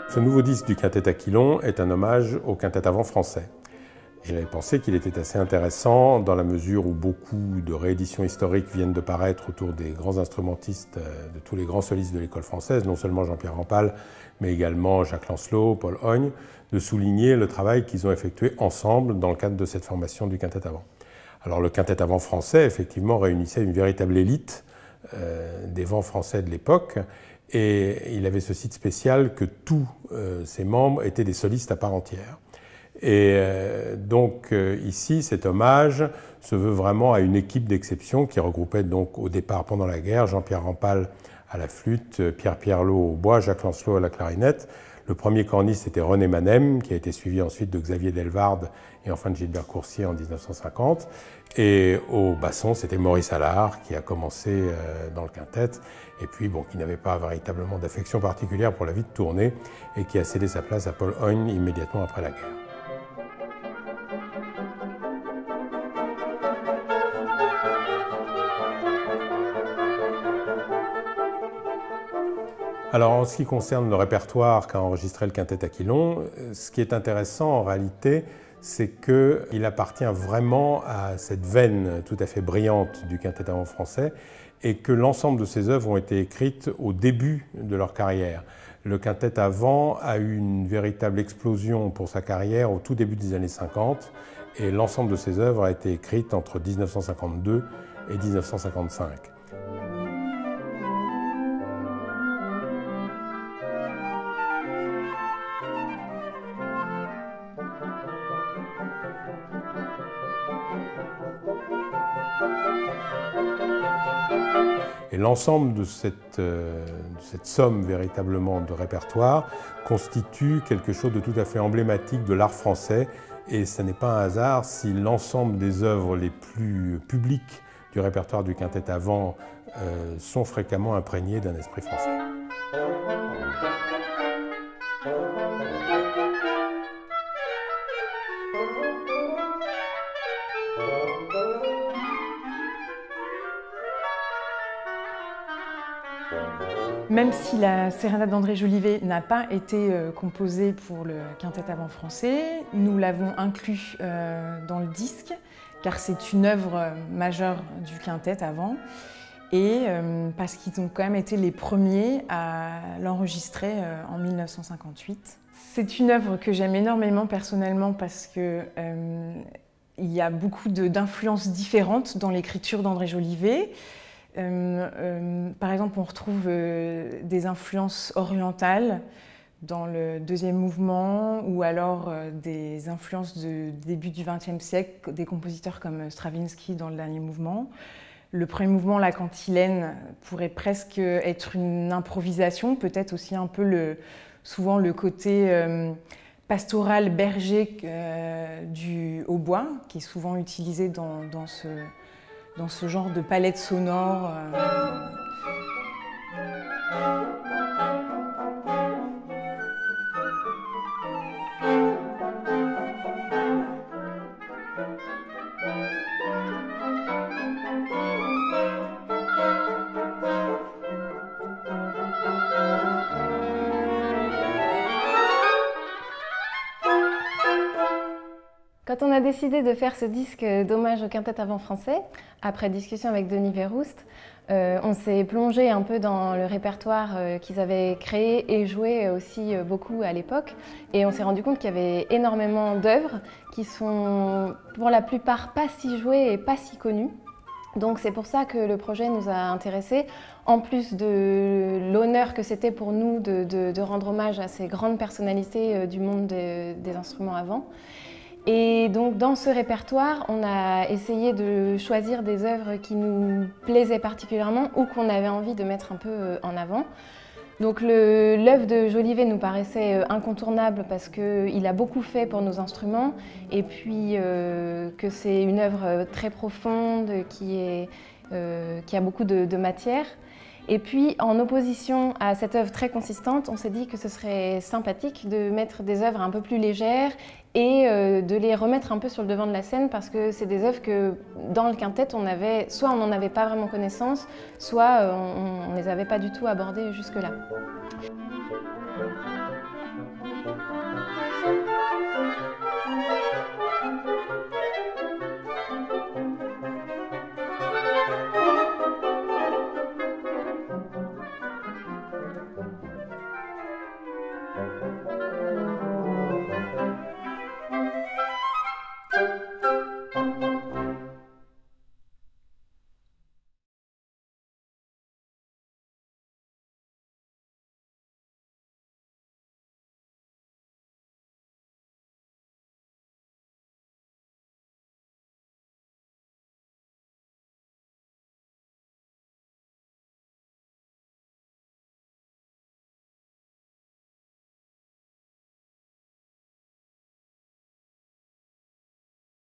Ce nouveau disque du quintet Aquilon est un hommage au quintet avant français. J'avais pensé qu'il était assez intéressant dans la mesure où beaucoup de rééditions historiques viennent de paraître autour des grands instrumentistes, de tous les grands solistes de l'école française, non seulement Jean-Pierre Rampal, mais également Jacques Lancelot, Paul Hogne, de souligner le travail qu'ils ont effectué ensemble dans le cadre de cette formation du quintet avant. Alors le quintet avant français, effectivement, réunissait une véritable élite des vents français de l'époque, et il avait ce site spécial que tous ses membres étaient des solistes à part entière. Et donc ici, cet hommage se veut vraiment à une équipe d'exception qui regroupait donc au départ pendant la guerre Jean-Pierre Rampal à la flûte, Pierre Pierlot au bois, Jacques Lancelot à la clarinette. Le premier corniste était René Manem, qui a été suivi ensuite de Xavier Delvarde et enfin de Gilbert Coursier en 1950. Et au basson, c'était Maurice Allard, qui a commencé dans le quintet, et puis bon, qui n'avait pas véritablement d'affection particulière pour la vie de tournée, et qui a cédé sa place à Paul Hogne immédiatement après la guerre. Alors en ce qui concerne le répertoire qu'a enregistré le quintet Aquilon, ce qui est intéressant en réalité, c'est qu'il appartient vraiment à cette veine tout à fait brillante du quintet avant français et que l'ensemble de ces œuvres ont été écrites au début de leur carrière. Le quintet avant a eu une véritable explosion pour sa carrière au tout début des années 50 et l'ensemble de ces œuvres a été écrite entre 1952 et 1955. Et l'ensemble de cette somme véritablement de répertoire constitue quelque chose de tout à fait emblématique de l'art français. Et ce n'est pas un hasard si l'ensemble des œuvres les plus publiques du répertoire du quintet avant sont fréquemment imprégnées d'un esprit français. Même si la sérénade d'André Jolivet n'a pas été composée pour le quintet avant français, nous l'avons inclus dans le disque, car c'est une œuvre majeure du quintet avant, et parce qu'ils ont quand même été les premiers à l'enregistrer en 1958. C'est une œuvre que j'aime énormément personnellement parce que il y a beaucoup d'influences différentes dans l'écriture d'André Jolivet. Par exemple, on retrouve des influences orientales dans le deuxième mouvement ou alors des influences du début du XXe siècle, des compositeurs comme Stravinsky dans le dernier mouvement. Le premier mouvement, la cantilène, pourrait presque être une improvisation, peut-être aussi un peu souvent le côté pastoral berger du hautbois, qui est souvent utilisé dans ce genre de palette sonore. Quand on a décidé de faire ce disque d'hommage au quintet avant français, après discussion avec Denis Verhouste, on s'est plongé un peu dans le répertoire qu'ils avaient créé et joué aussi beaucoup à l'époque. Et on s'est rendu compte qu'il y avait énormément d'œuvres qui sont pour la plupart pas si jouées et pas si connues. Donc c'est pour ça que le projet nous a intéressés, en plus de l'honneur que c'était pour nous de rendre hommage à ces grandes personnalités du monde des instruments avant. Et donc dans ce répertoire, on a essayé de choisir des œuvres qui nous plaisaient particulièrement ou qu'on avait envie de mettre un peu en avant. Donc l'œuvre de Jolivet nous paraissait incontournable parce qu'il a beaucoup fait pour nos instruments et puis que c'est une œuvre très profonde qui a beaucoup de matière. Et puis en opposition à cette œuvre très consistante, on s'est dit que ce serait sympathique de mettre des œuvres un peu plus légères et de les remettre un peu sur le devant de la scène parce que c'est des œuvres que dans le quintet, soit on n'en avait pas vraiment connaissance, soit on ne les avait pas du tout abordées jusque-là.